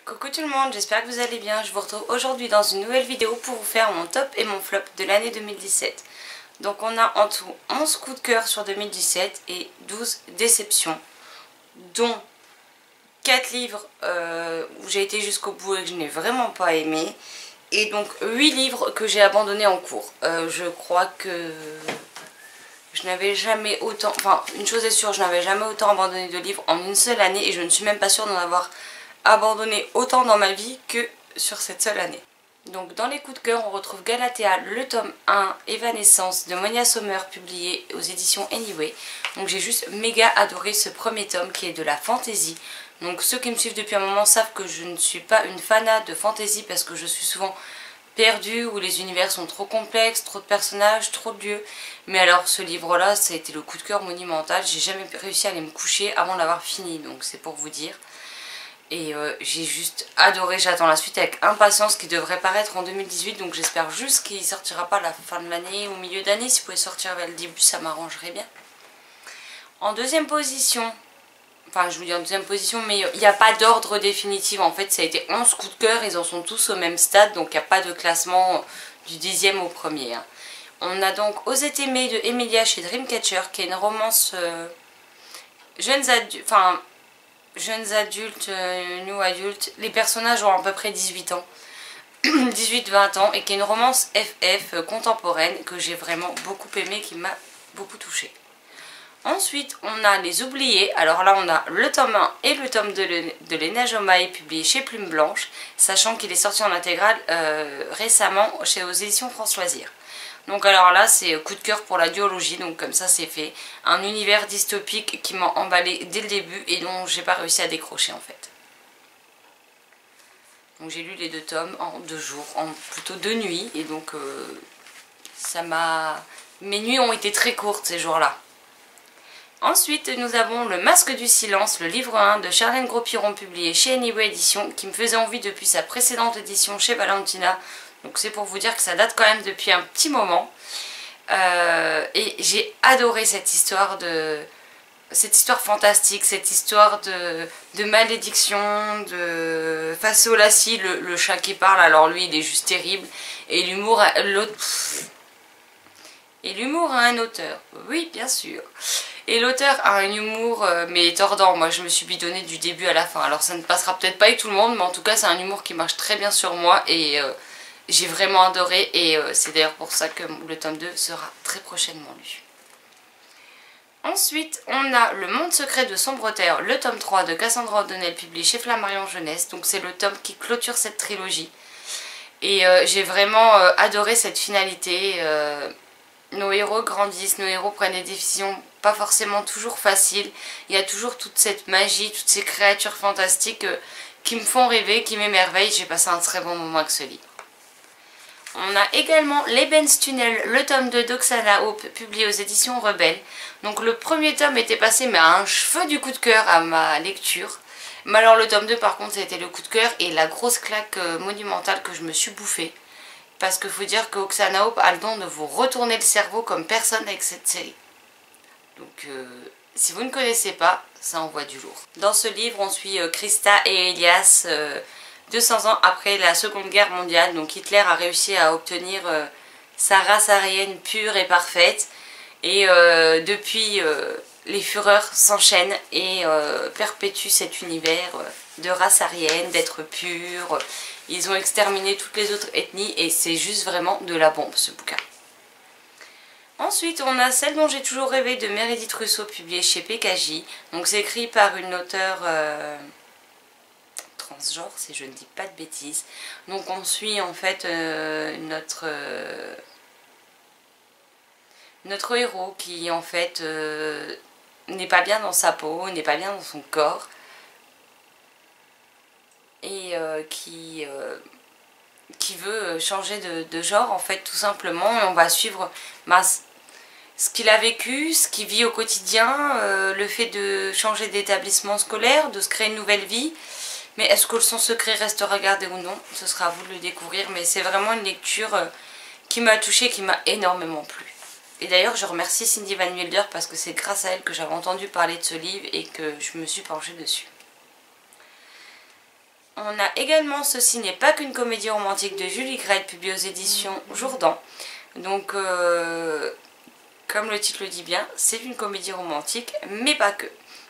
Coucou tout le monde, j'espère que vous allez bien. Je vous retrouve aujourd'hui dans une nouvelle vidéo pour vous faire mon top et mon flop de l'année 2017. Donc on a en tout 11 coups de cœur sur 2017 et 12 déceptions, dont 4 livres où j'ai été jusqu'au bout et que je n'ai vraiment pas aimé, et donc 8 livres que j'ai abandonnés en cours. Je crois que je n'avais jamais autant, enfin une chose est sûre, je n'avais jamais autant abandonné de livres en une seule année, et je ne suis même pas sûre d'en avoir abandonné autant dans ma vie que sur cette seule année. Donc dans les coups de cœur, on retrouve Galatea, le tome 1, Evanescence de Monia Sommer, publié aux éditions Anyway. Donc j'ai juste méga adoré ce premier tome qui est de la fantasy. Donc ceux qui me suivent depuis un moment savent que je ne suis pas une fanat de fantasy parce que je suis souvent perdue, où les univers sont trop complexes, trop de personnages, trop de lieux. Mais alors ce livre là, ça a été le coup de cœur monumental. J'ai jamais réussi à aller me coucher avant de l'avoir fini, donc c'est pour vous dire. Et j'ai juste adoré, j'attends la suite avec impatience, qui devrait paraître en 2018. Donc j'espère juste qu'il sortira pas à la fin de l'année ou au milieu d'année. S'il pouvait sortir vers le début, ça m'arrangerait bien. En deuxième position, enfin je vous dis en deuxième position, mais il n'y a pas d'ordre définitif. En fait ça a été 11 coups de cœur, ils en sont tous au même stade. Donc il n'y a pas de classement du 10e au premier. On a donc Osez aimer de Emilia chez Dreamcatcher, qui est une romance jeunes adultes, new adultes. Les personnages ont à peu près 18 ans, 18-20 ans, et qui est une romance FF contemporaine que j'ai vraiment beaucoup aimée, qui m'a beaucoup touchée. Ensuite, on a Les Oubliés. Alors là, on a le tome 1 et le tome 2 de Léna Jomaï, publié chez Plume Blanche, sachant qu'il est sorti en intégrale récemment aux éditions France Loisirs. Donc alors là, c'est coup de cœur pour la duologie, donc comme ça c'est fait. Un univers dystopique qui m'a emballé dès le début et dont j'ai pas réussi à décrocher en fait. Donc j'ai lu les 2 tomes en 2 jours, en plutôt 2 nuits, et donc mes nuits ont été très courtes ces jours-là. Ensuite, nous avons Le Masque du Silence, le livre 1 de Charlène Gros-Piron, publié chez Anyway Édition, qui me faisait envie depuis sa précédente édition chez Valentina. Donc c'est pour vous dire que ça date quand même depuis un petit moment. Et j'ai adoré cette histoire fantastique, cette histoire de malédiction, de Faso Lassie, le chat qui parle. Alors lui il est juste terrible. Et l'humour a un auteur, oui bien sûr. Et l'auteur a un humour mais tordant. Moi je me suis bidonnée du début à la fin. Alors ça ne passera peut-être pas avec tout le monde, mais en tout cas c'est un humour qui marche très bien sur moi, et j'ai vraiment adoré, et c'est d'ailleurs pour ça que le tome 2 sera très prochainement lu. Ensuite, on a Le Monde Secret de Sombre Terre, le tome 3 de Cassandra O'Donnell, publié chez Flammarion Jeunesse. Donc c'est le tome qui clôture cette trilogie. Et j'ai vraiment adoré cette finalité. Nos héros grandissent, nos héros prennent des décisions pas forcément toujours faciles. Il y a toujours toute cette magie, toutes ces créatures fantastiques qui me font rêver, qui m'émerveillent. J'ai passé un très bon moment avec ce livre. On a également L'Eben's Tunnel, le tome 2 d'Oksana Hope, publié aux éditions Rebelle. Donc le premier tome était passé mais à un cheveu du coup de cœur à ma lecture. Mais alors le tome 2 par contre, ça a été le coup de cœur et la grosse claque monumentale que je me suis bouffée. Parce qu'il faut dire que Oksana Hope a le don de vous retourner le cerveau comme personne avec cette série. Donc si vous ne connaissez pas, ça envoie du lourd. Dans ce livre, on suit Krista et Elias 200 ans après la Seconde Guerre mondiale. Donc Hitler a réussi à obtenir sa race aryenne pure et parfaite. Et depuis, les fureurs s'enchaînent et perpétuent cet univers de race aryenne, d'être pur. Ils ont exterminé toutes les autres ethnies et c'est juste vraiment de la bombe ce bouquin. Ensuite, on a Celle dont j'ai toujours rêvé de Meredith Russo, publié chez PKJ. Donc c'est écrit par une auteure transgenre, si je ne dis pas de bêtises. Donc on suit en fait notre héros qui en fait n'est pas bien dans sa peau, n'est pas bien dans son corps, et qui veut changer de genre en fait tout simplement. Et on va suivre ce qu'il a vécu, ce qu'il vit au quotidien, le fait de changer d'établissement scolaire, de se créer une nouvelle vie. Mais est-ce que son secret restera gardé ou non? Ce sera à vous de le découvrir, mais c'est vraiment une lecture qui m'a touchée, qui m'a énormément plu. Et d'ailleurs je remercie Cindy Van Wilder parce que c'est grâce à elle que j'avais entendu parler de ce livre et que je me suis penchée dessus. On a également Ceci n'est pas qu'une comédie romantique de Julie Grette, publiée aux éditions Jourdan. Donc, comme le titre le dit bien, c'est une comédie romantique, mais pas que.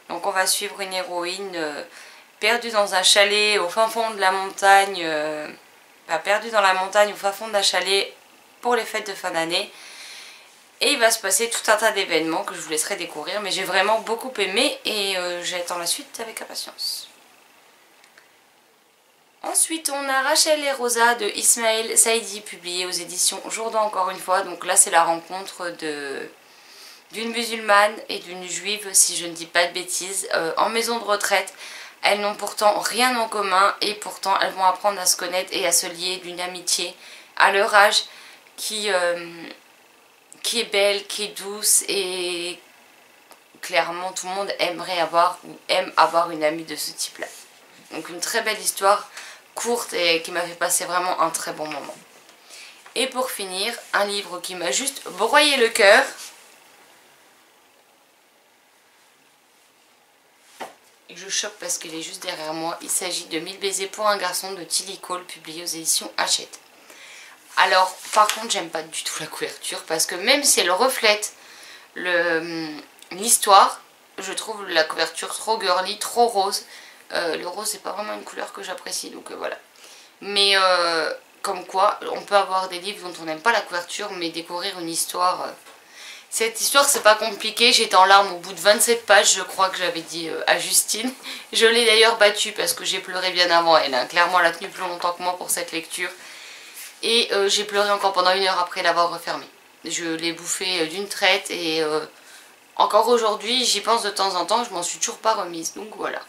Donc on va suivre une héroïne perdue dans un chalet au fin fond de la montagne, perdue dans la montagne au fin fond d'un chalet pour les fêtes de fin d'année. Et il va se passer tout un tas d'événements que je vous laisserai découvrir, mais j'ai vraiment beaucoup aimé et j'attends la suite avec impatience. Ensuite, on a Rachel et Rosa de Ismaël Saidi, publié aux éditions Jourdan encore une fois. Donc là, c'est la rencontre d'une musulmane et d'une juive, si je ne dis pas de bêtises, en maison de retraite. Elles n'ont pourtant rien en commun et pourtant elles vont apprendre à se connaître et à se lier d'une amitié à leur âge qui est belle, qui est douce et clairement tout le monde aimerait avoir ou aime avoir une amie de ce type-là. Donc une très belle histoire courte et qui m'a fait passer vraiment un très bon moment. Et pour finir, un livre qui m'a juste broyé le cœur. Et je choque parce qu'il est juste derrière moi. Il s'agit de 1000 baisers pour un garçon de Tilly Cole, publié aux éditions Hachette. Alors, par contre, j'aime pas du tout la couverture parce que même si elle reflète l'histoire, je trouve la couverture trop girly, trop rose. Le rose, c'est pas vraiment une couleur que j'apprécie, donc voilà. Mais comme quoi, on peut avoir des livres dont on n'aime pas la couverture, mais découvrir une histoire. Cette histoire, c'est pas compliqué. J'étais en larmes au bout de 27 pages, je crois que j'avais dit à Justine. Je l'ai d'ailleurs battue parce que j'ai pleuré bien avant elle. Hein. Clairement, elle a tenu plus longtemps que moi pour cette lecture. Et j'ai pleuré encore pendant 1 heure après l'avoir refermée. Je l'ai bouffée d'une traite et encore aujourd'hui, j'y pense de temps en temps, je m'en suis toujours pas remise. Donc voilà.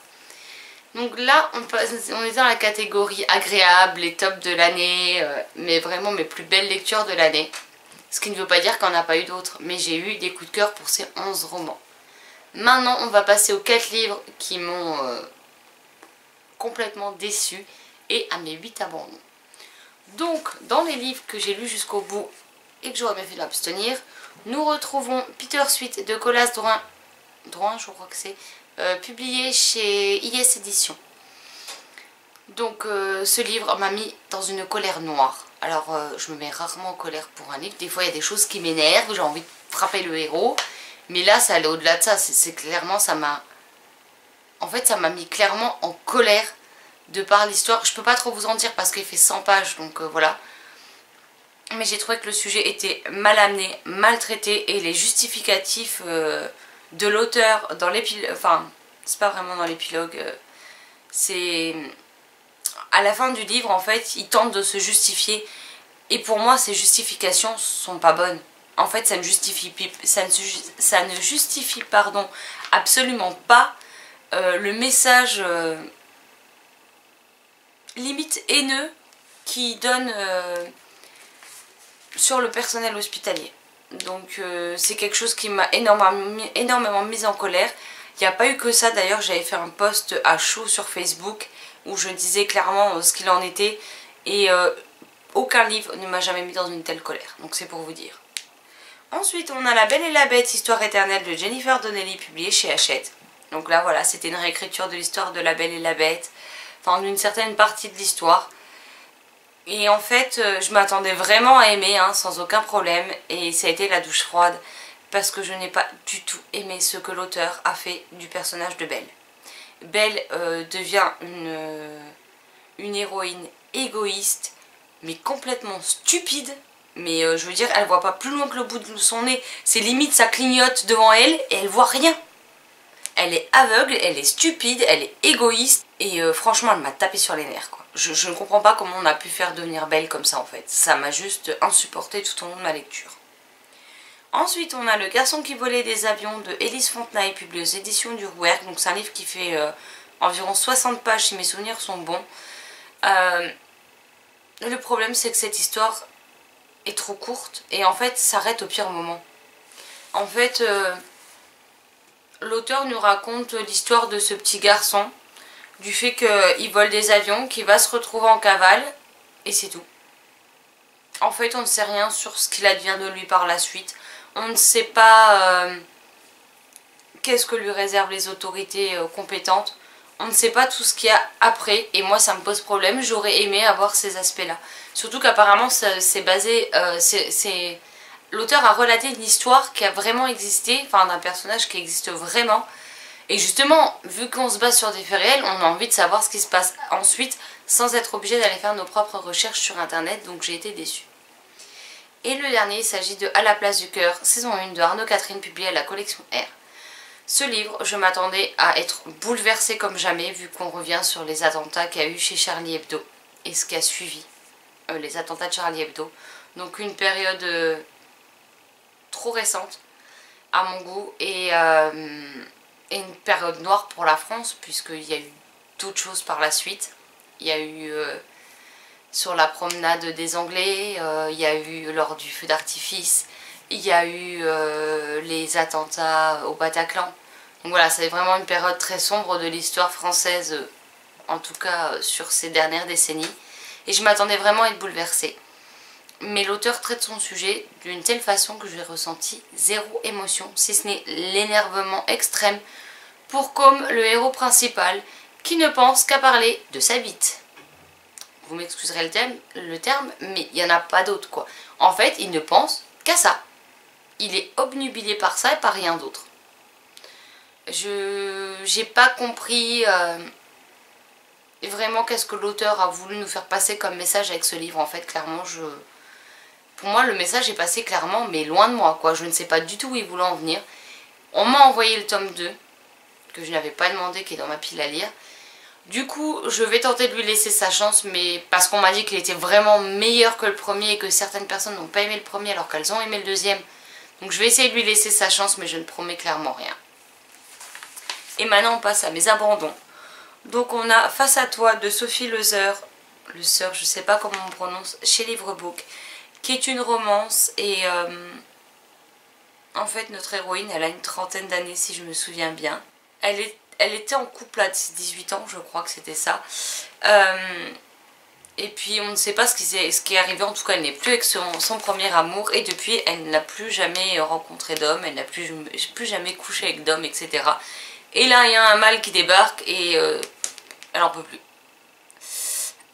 Donc là, on est dans la catégorie agréable, les tops de l'année, mais vraiment mes plus belles lectures de l'année. Ce qui ne veut pas dire qu'on n'a pas eu d'autres, mais j'ai eu des coups de cœur pour ces 11 romans. Maintenant, on va passer aux 4 livres qui m'ont complètement déçue et à mes 8 abandons. Donc, dans les livres que j'ai lus jusqu'au bout et que j'aurais bien fait de m'abstenir, nous retrouvons Peter Sweet de Colas Drouin, je crois que c'est, publié chez IS Éditions. Donc ce livre m'a mis dans une colère noire. Alors je me mets rarement en colère pour un livre. Des fois il y a des choses qui m'énervent, j'ai envie de frapper le héros. Mais là ça allait au-delà de ça. C'est clairement, ça m'a... En fait ça m'a mis clairement en colère de par l'histoire. Je peux pas trop vous en dire parce qu'il fait 100 pages, donc voilà. Mais j'ai trouvé que le sujet était mal amené, mal traité et les justificatifs... de l'auteur dans l'épilogue, enfin c'est pas vraiment dans l'épilogue, c'est à la fin du livre en fait il tente de se justifier et pour moi ces justifications sont pas bonnes. En fait ça ne justifie, pardon, absolument pas le message limite haineux qui donne sur le personnel hospitalier. Donc c'est quelque chose qui m'a énormément mise en colère. Il n'y a pas eu que ça, d'ailleurs j'avais fait un post à chaud sur Facebook où je disais clairement ce qu'il en était. Et aucun livre ne m'a jamais mis dans une telle colère, donc c'est pour vous dire. Ensuite on a La Belle et la Bête, histoire éternelle de Jennifer Donnelly, publiée chez Hachette. Donc là voilà, c'était une réécriture de l'histoire de La Belle et la Bête, enfin d'une certaine partie de l'histoire. Et en fait, je m'attendais vraiment à aimer, hein, sans aucun problème. Et ça a été la douche froide, parce que je n'ai pas du tout aimé ce que l'auteur a fait du personnage de Belle. Belle devient une héroïne égoïste, mais complètement stupide. Mais je veux dire, elle voit pas plus loin que le bout de son nez. C'est limite, ça clignote devant elle et elle voit rien. Elle est aveugle, elle est stupide, elle est égoïste. Et franchement, elle m'a tapé sur les nerfs, quoi. Je ne comprends pas comment on a pu faire devenir Belle comme ça en fait. Ça m'a juste insupporté tout au long de ma lecture. Ensuite on a Le Garçon qui volait des avions de Élise Fontenay, publié aux éditions du Rouergue. Donc c'est un livre qui fait environ 60 pages si mes souvenirs sont bons. Le problème c'est que cette histoire est trop courte et en fait s'arrête au pire moment. En fait l'auteur nous raconte l'histoire de ce petit garçon, du fait qu'il vole des avions, qu'il va se retrouver en cavale, et c'est tout. En fait, on ne sait rien sur ce qu'il advient de lui par la suite. On ne sait pas qu'est-ce que lui réservent les autorités compétentes. on ne sait pas tout ce qu'il y a après et moi ça me pose problème. J'aurais aimé avoir ces aspects là. Surtout qu'apparemment c'est basé, l'auteur a relaté une histoire qui a vraiment existé, enfin d'un personnage qui existe vraiment. Et justement, vu qu'on se base sur des faits réels, on a envie de savoir ce qui se passe ensuite sans être obligé d'aller faire nos propres recherches sur internet, donc j'ai été déçue. Et le dernier, il s'agit de À la place du cœur, saison 1 de Arnaud Catherine, publié à la collection R. Ce livre, je m'attendais à être bouleversée comme jamais, vu qu'on revient sur les attentats qu'il y a eu chez Charlie Hebdo et ce qui a suivi les attentats de Charlie Hebdo. Donc une période trop récente à mon goût et une période noire pour la France, puisqu'il y a eu d'autres choses par la suite. Il y a eu sur la promenade des Anglais, il y a eu lors du feu d'artifice, il y a eu les attentats au Bataclan. Donc voilà, c'est vraiment une période très sombre de l'histoire française, en tout cas sur ces dernières décennies. Et je m'attendais vraiment à être bouleversée. Mais l'auteur traite son sujet d'une telle façon que j'ai ressenti zéro émotion, si ce n'est l'énervement extrême pour comme le héros principal qui ne pense qu'à parler de sa bite. Vous m'excuserez le terme, mais il n'y en a pas d'autre quoi. En fait, il ne pense qu'à ça. Il est obnubilé par ça et par rien d'autre. J'ai pas compris vraiment qu'est-ce que l'auteur a voulu nous faire passer comme message avec ce livre. En fait, clairement, pour moi, le message est passé clairement, mais loin de moi, quoi. Je ne sais pas du tout où il voulait en venir. On m'a envoyé le tome 2, que je n'avais pas demandé, qui est dans ma pile à lire. Du coup, je vais tenter de lui laisser sa chance, mais parce qu'on m'a dit qu'il était vraiment meilleur que le premier et que certaines personnes n'ont pas aimé le premier alors qu'elles ont aimé le deuxième. Donc je vais essayer de lui laisser sa chance, mais je ne promets clairement rien. Et maintenant, on passe à mes abandons. Donc on a Face à toi de Sophie Lezer, je sais pas comment on prononce, chez Livrebook, qui est une romance et en fait notre héroïne, elle a une trentaine d'années si je me souviens bien. Elle était en couple à 18 ans, je crois que c'était ça. Et puis on ne sait pas ce qui est arrivé, en tout cas elle n'est plus avec son premier amour. Et depuis elle n'a plus jamais rencontré d'homme, elle n'a plus jamais couché avec d'homme, etc. Et là il y a un mâle qui débarque et elle en peut plus.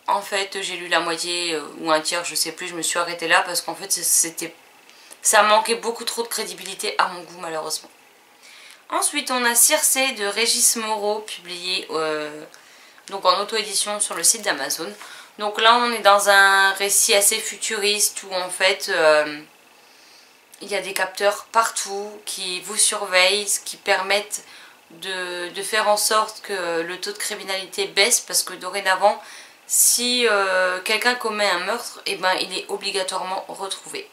En fait j'ai lu la moitié ou un tiers, je sais plus, je me suis arrêtée là parce qu'en fait ça manquait beaucoup trop de crédibilité à mon goût malheureusement. Ensuite on a Circé de Régis Moreau, publié donc en auto-édition sur le site d'Amazon. Donc là on est dans un récit assez futuriste où en fait il y a des capteurs partout qui vous surveillent, qui permettent de faire en sorte que le taux de criminalité baisse, parce que dorénavant si quelqu'un commet un meurtre, et ben, il est obligatoirement retrouvé.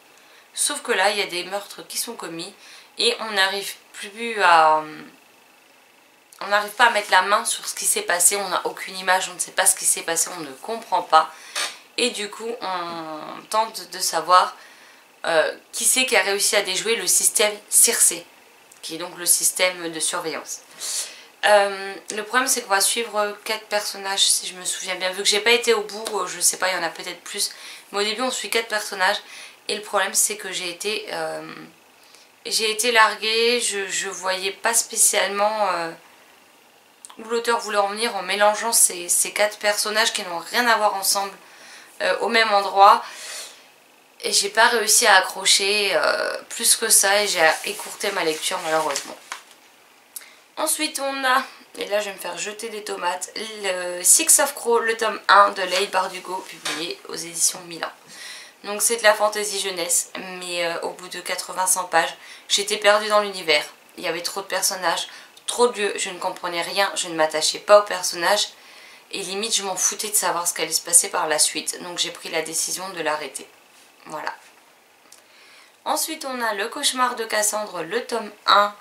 Sauf que là il y a des meurtres qui sont commis et on n'arrive plus à... On n'arrive pas à mettre la main sur ce qui s'est passé, on n'a aucune image, on ne sait pas ce qui s'est passé, on ne comprend pas. Et du coup, on tente de savoir qui c'est qui a réussi à déjouer le système Circé, qui est donc le système de surveillance. Le problème c'est qu'on va suivre 4 personnages si je me souviens bien, vu que j'ai pas été au bout, je sais pas, il y en a peut-être plus. Mais au début on suit 4 personnages et le problème c'est que j'ai été larguée, je voyais pas spécialement... où l'auteur voulait en venir en mélangeant ces 4 personnages qui n'ont rien à voir ensemble au même endroit. Et j'ai pas réussi à accrocher plus que ça et j'ai écourté ma lecture malheureusement. Ensuite on a, et là je vais me faire jeter des tomates, le Six of Crow, le tome 1 de Leigh Bardugo, publié aux éditions Milan. Donc c'est de la fantaisie jeunesse, mais au bout de 80-100 pages, j'étais perdue dans l'univers. Il y avait trop de personnages, trop de lieux, je ne comprenais rien, je ne m'attachais pas aux personnages et limite je m'en foutais de savoir ce qu'allait se passer par la suite, donc j'ai pris la décision de l'arrêter. Voilà. Ensuite on a Le Cauchemar de Cassandre, le tome 1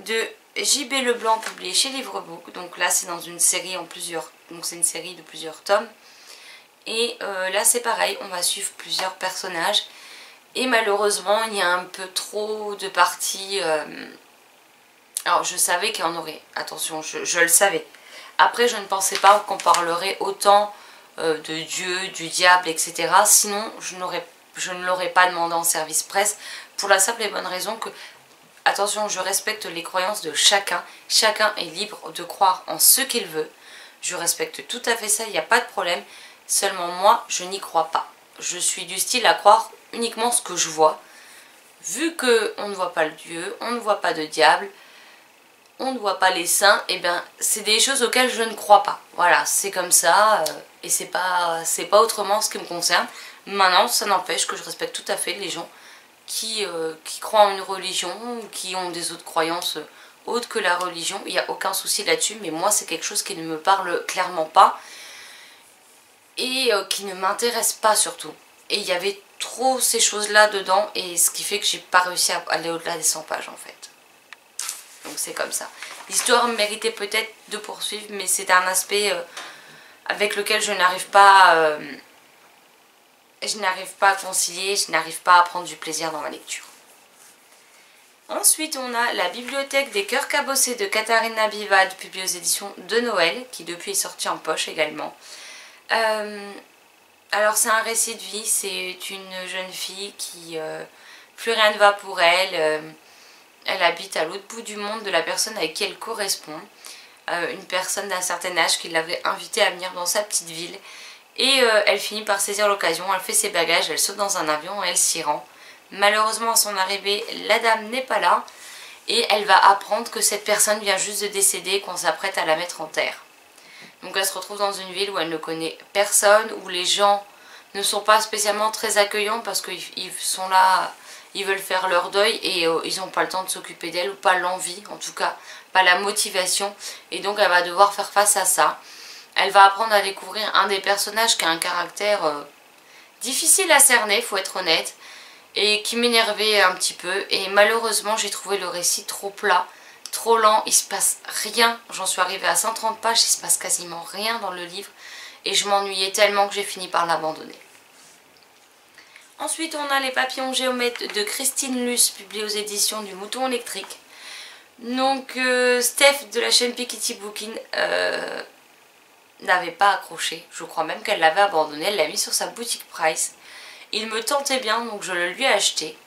de J.B. Leblanc, publié chez Livrebook. Donc là c'est dans une série donc c'est une série de plusieurs tomes. Et là c'est pareil, on va suivre plusieurs personnages et malheureusement il y a un peu trop de parties... Alors je savais qu'il y en aurait, attention, je le savais. Après je ne pensais pas qu'on parlerait autant de Dieu, du diable, etc. Sinon je ne l'aurais pas demandé en service presse, pour la simple et bonne raison que, attention, je respecte les croyances de chacun. Chacun est libre de croire en ce qu'il veut. Je respecte tout à fait ça, il n'y a pas de problème. Seulement moi, je n'y crois pas. Je suis du style à croire uniquement ce que je vois. Vu qu'on ne voit pas le Dieu, on ne voit pas de diable, on ne voit pas les saints, et bien c'est des choses auxquelles je ne crois pas. Voilà, c'est comme ça, et c'est pas autrement ce qui me concerne. Maintenant, ça n'empêche que je respecte tout à fait les gens qui croient en une religion, ou qui ont des autres croyances autres que la religion. Il n'y a aucun souci là-dessus, mais moi c'est quelque chose qui ne me parle clairement pas. Et qui ne m'intéresse pas surtout. Et il y avait trop ces choses-là dedans, et ce qui fait que j'ai pas réussi à aller au-delà des 100 pages en fait. Donc c'est comme ça. L'histoire méritait peut-être de poursuivre, mais c'est un aspect avec lequel je n'arrive pas à concilier, je n'arrive pas à prendre du plaisir dans ma lecture. Ensuite, on a La Bibliothèque des Cœurs Cabossés de Katharina Bivad, publiée aux éditions de Noël, qui depuis est sortie en poche également. Alors c'est un récit de vie, c'est une jeune fille qui plus rien ne va pour elle. Elle habite à l'autre bout du monde de la personne avec qui elle correspond, une personne d'un certain âge qui l'avait invitée à venir dans sa petite ville, et elle finit par saisir l'occasion, elle fait ses bagages, elle saute dans un avion et elle s'y rend. Malheureusement à son arrivée, la dame n'est pas là et elle va apprendre que cette personne vient juste de décéder et qu'on s'apprête à la mettre en terre. Donc elle se retrouve dans une ville où elle ne connaît personne, où les gens ne sont pas spécialement très accueillants parce qu'ils sont là, ils veulent faire leur deuil et ils n'ont pas le temps de s'occuper d'elle, ou pas l'envie, en tout cas pas la motivation. Et donc elle va devoir faire face à ça. Elle va apprendre à découvrir un des personnages qui a un caractère difficile à cerner, faut être honnête, et qui m'énervait un petit peu. Et malheureusement j'ai trouvé le récit trop plat, trop lent, il se passe rien. J'en suis arrivée à 130 pages, il se passe quasiment rien dans le livre et je m'ennuyais tellement que j'ai fini par l'abandonner. Ensuite on a Les Papillons Géomètres de Christine Luce, publié aux éditions du Mouton Électrique. Donc Steph de la chaîne Piketty Booking n'avait pas accroché, je crois même qu'elle l'avait abandonné, elle l'a mis sur sa boutique Price. Il me tentait bien donc je le lui ai acheté.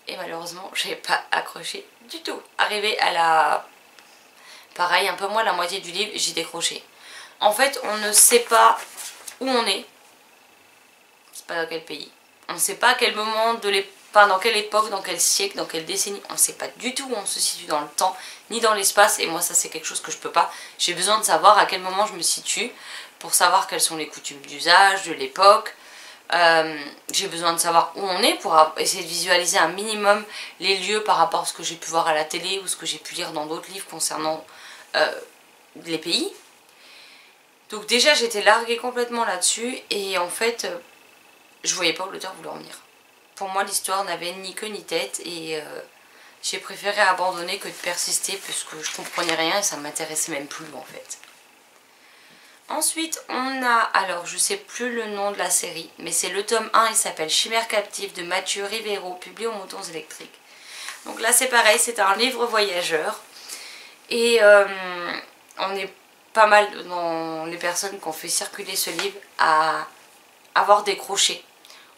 Et malheureusement, j'ai pas accroché du tout. Arrivé à la... pareil, un peu moins la moitié du livre, j'ai décroché. En fait, on ne sait pas où on est. C'est pas dans quel pays. On ne sait pas à quel moment de l'époque, dans quelle époque, dans quel siècle, dans quelle décennie. On ne sait pas du tout où on se situe dans le temps, ni dans l'espace. Et moi, ça, c'est quelque chose que je peux pas. J'ai besoin de savoir à quel moment je me situe, pour savoir quelles sont les coutumes d'usage de l'époque. J'ai besoin de savoir où on est pour essayer de visualiser un minimum les lieux par rapport à ce que j'ai pu voir à la télé ou ce que j'ai pu lire dans d'autres livres concernant les pays. Donc déjà j'étais larguée complètement là-dessus et en fait je voyais pas où l'auteur voulait en venir. Pour moi l'histoire n'avait ni queue ni tête et j'ai préféré abandonner que de persister puisque je comprenais rien et ça m'intéressait même plus en fait. Ensuite, on a, alors je sais plus le nom de la série, mais c'est le tome 1, il s'appelle Chimère captive de Mathieu Rivero, publié aux Moutons Électriques. Donc là c'est pareil, c'est un livre voyageur. Et on est pas mal dans les personnes qui ont fait circuler ce livre à avoir décroché.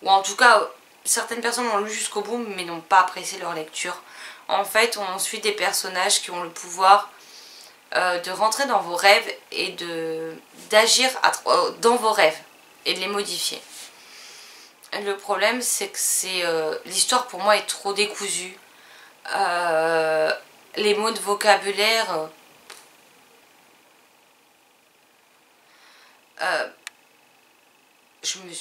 Ou en tout cas, certaines personnes l'ont lu jusqu'au bout mais n'ont pas apprécié leur lecture. En fait, on suit des personnages qui ont le pouvoir de rentrer dans vos rêves et d'agir dans vos rêves et de les modifier. Le problème c'est que l'histoire pour moi est trop décousue. Les mots de vocabulaire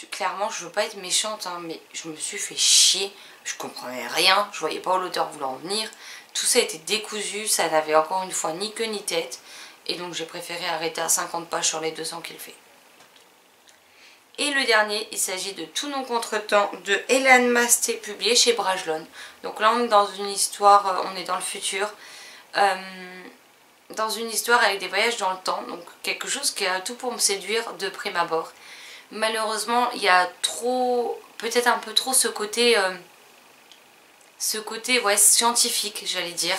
clairement je veux pas être méchante hein, mais je me suis fait chier, je comprenais rien, je voyais pas où l'auteur voulait en venir. Tout ça était décousu, ça n'avait encore une fois ni queue ni tête. Et donc j'ai préféré arrêter à 50 pages sur les 200 qu'il fait. Et le dernier, il s'agit de Tous nos contretemps de Hélène Masté, publié chez Brajlon. Donc là on est dans une histoire, on est dans le futur. Dans une histoire avec des voyages dans le temps. Donc quelque chose qui a tout pour me séduire de prime abord. Malheureusement il y a trop, peut-être un peu trop ce côté ouais, scientifique j'allais dire,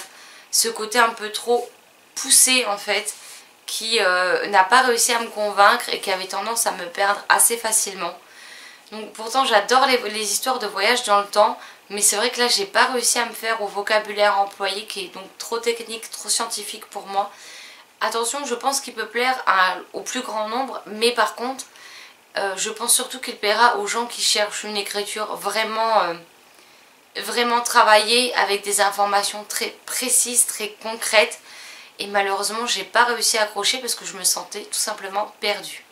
ce côté un peu trop poussé en fait, qui n'a pas réussi à me convaincre et qui avait tendance à me perdre assez facilement. Donc pourtant j'adore les histoires de voyage dans le temps, mais c'est vrai que là j'ai pas réussi à me faire au vocabulaire employé qui est donc trop technique, trop scientifique pour moi. Attention, je pense qu'il peut plaire au plus grand nombre, mais par contre, je pense surtout qu'il plaira aux gens qui cherchent une écriture vraiment travaillée, avec des informations très précises, très concrètes. Et malheureusement, j'ai pas réussi à accrocher parce que je me sentais tout simplement perdue.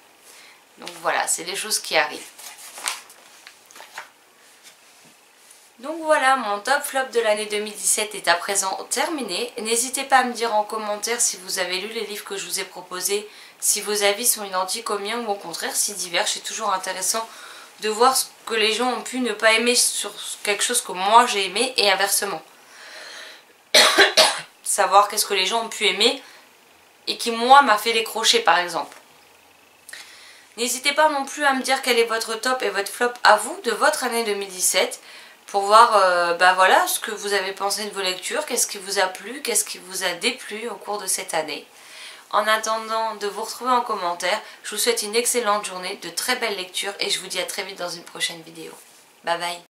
Donc voilà, c'est des choses qui arrivent. Donc voilà, mon top flop de l'année 2017 est à présent terminé. N'hésitez pas à me dire en commentaire si vous avez lu les livres que je vous ai proposés, si vos avis sont identiques aux miens ou au contraire si divergent. C'est toujours intéressant de voir ce que les gens ont pu ne pas aimer sur quelque chose que moi j'ai aimé et inversement. Savoir qu'est-ce que les gens ont pu aimer et qui moi m'a fait décrocher par exemple. N'hésitez pas non plus à me dire quel est votre top et votre flop à vous de votre année 2017. Pour voir voilà, ce que vous avez pensé de vos lectures, qu'est-ce qui vous a plu, qu'est-ce qui vous a déplu au cours de cette année. En attendant de vous retrouver en commentaire, je vous souhaite une excellente journée, de très belles lectures et je vous dis à très vite dans une prochaine vidéo. Bye bye.